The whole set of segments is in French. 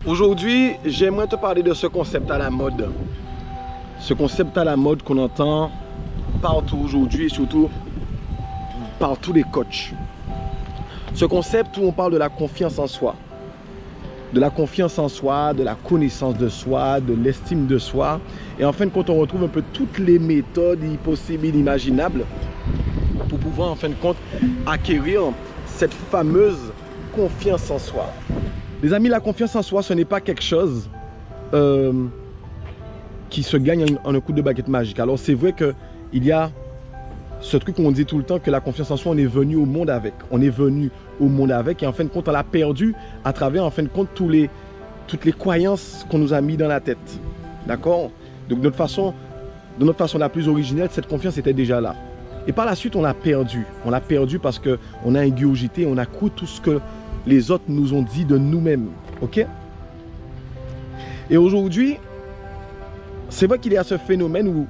Aujourd'hui, j'aimerais te parler de ce concept à la mode. Ce concept à la mode qu'on entend partout aujourd'hui et surtout par tous les coachs. Ce concept où on parle de la confiance en soi. De la confiance en soi, de la connaissance de soi, de l'estime de soi. Et en fin de compte, on retrouve un peu toutes les méthodes possibles et inimaginables pour pouvoir en fin de compte acquérir cette fameuse confiance en soi. Les amis, la confiance en soi, ce n'est pas quelque chose qui se gagne en un coup de baguette magique. Alors c'est vrai qu'il y a ce truc qu'on dit tout le temps, que la confiance en soi, on est venu au monde avec. On est venu au monde avec et en fin de compte, on l'a perdu à travers en fin de compte toutes les croyances qu'on nous a mis dans la tête. D'accord? Donc de notre façon la plus originelle, cette confiance était déjà là. Et par la suite, on l'a perdu. On l'a perdu parce qu'on a ingurgité, on a cru tout ce que les autres nous ont dit de nous-mêmes. Ok? Et aujourd'hui, c'est vrai qu'il y a ce phénomène où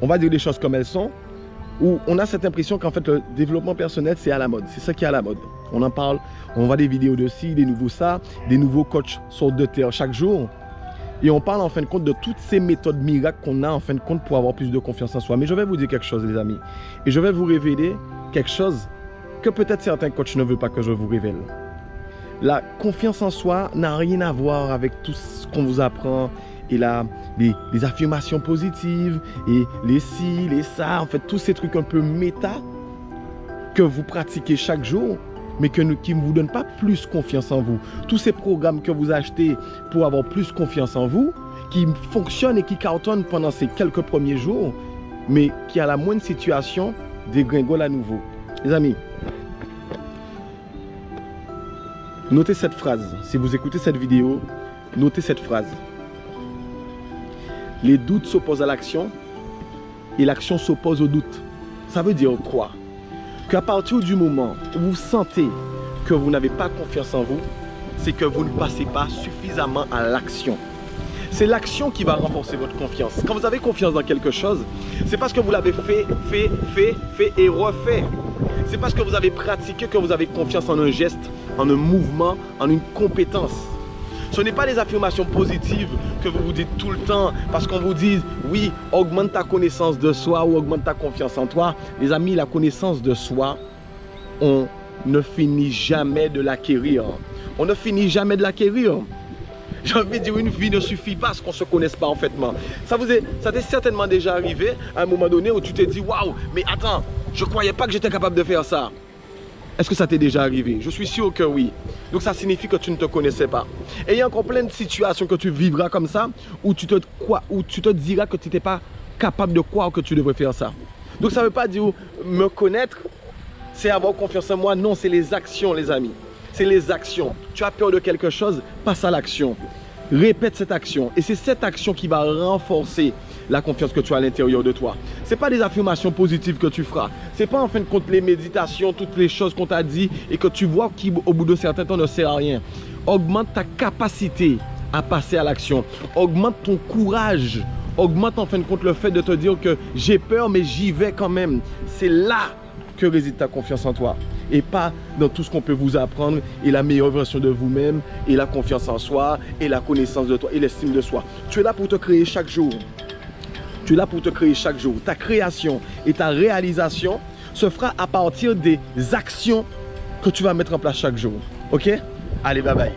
on va dire les choses comme elles sont, où on a cette impression qu'en fait le développement personnel c'est à la mode, c'est ça qui est à la mode. On en parle, on voit des vidéos de ci, des nouveaux ça, des nouveaux coachs sortent de terre chaque jour. Et on parle en fin de compte de toutes ces méthodes miracles qu'on a en fin de compte pour avoir plus de confiance en soi. Mais je vais vous dire quelque chose les amis, et je vais vous révéler quelque chose que peut-être certains coachs ne veulent pas que je vous révèle. La confiance en soi n'a rien à voir avec tout ce qu'on vous apprend et les affirmations positives et les ci, les ça, en fait tous ces trucs un peu méta que vous pratiquez chaque jour mais qui ne vous donnent pas plus confiance en vous. Tous ces programmes que vous achetez pour avoir plus confiance en vous, qui fonctionnent et qui cartonnent pendant ces quelques premiers jours, mais qui à la moindre situation dégringolent à nouveau. Les amis, notez cette phrase. Si vous écoutez cette vidéo, notez cette phrase. Les doutes s'opposent à l'action et l'action s'oppose aux doutes. Ça veut dire quoi? Qu'à partir du moment où vous sentez que vous n'avez pas confiance en vous, c'est que vous ne passez pas suffisamment à l'action. C'est l'action qui va renforcer votre confiance. Quand vous avez confiance dans quelque chose, c'est parce que vous l'avez fait et refait. C'est parce que vous avez pratiqué que vous avez confiance en un geste, en un mouvement, en une compétence. Ce n'est pas les affirmations positives que vous vous dites tout le temps parce qu'on vous dit oui, augmente ta connaissance de soi ou augmente ta confiance en toi. Les amis, la connaissance de soi, on ne finit jamais de l'acquérir. On ne finit jamais de l'acquérir. J'ai envie de dire, une vie ne suffit pas à ce qu'on ne se connaisse pas en fait. Ça t'est certainement déjà arrivé à un moment donné où tu t'es dit waouh, mais attends, je ne croyais pas que j'étais capable de faire ça. Est-ce que ça t'est déjà arrivé? Je suis sûr que oui. Donc ça signifie que tu ne te connaissais pas. Et il y a encore plein de situations que tu vivras comme ça, où tu te diras que tu n'étais pas capable de croire que tu devrais faire ça. Donc ça ne veut pas dire me connaître, c'est avoir confiance en moi. Non, c'est les actions les amis. C'est les actions. Tu as peur de quelque chose, passe à l'action. Répète cette action. Et c'est cette action qui va renforcer la confiance que tu as à l'intérieur de toi. Ce n'est pas des affirmations positives que tu feras. Ce n'est pas en fin de compte les méditations, toutes les choses qu'on t'a dit et que tu vois qui au bout de certains temps ne sert à rien. Augmente ta capacité à passer à l'action. Augmente ton courage. Augmente en fin de compte le fait de te dire que j'ai peur mais j'y vais quand même. C'est là que réside ta confiance en toi. Et pas dans tout ce qu'on peut vous apprendre et la meilleure version de vous-même et la confiance en soi et la connaissance de toi et l'estime de soi. Tu es là pour te créer chaque jour. Tu es là pour te créer chaque jour. Ta création et ta réalisation se fera à partir des actions que tu vas mettre en place chaque jour. Ok? Allez, bye bye.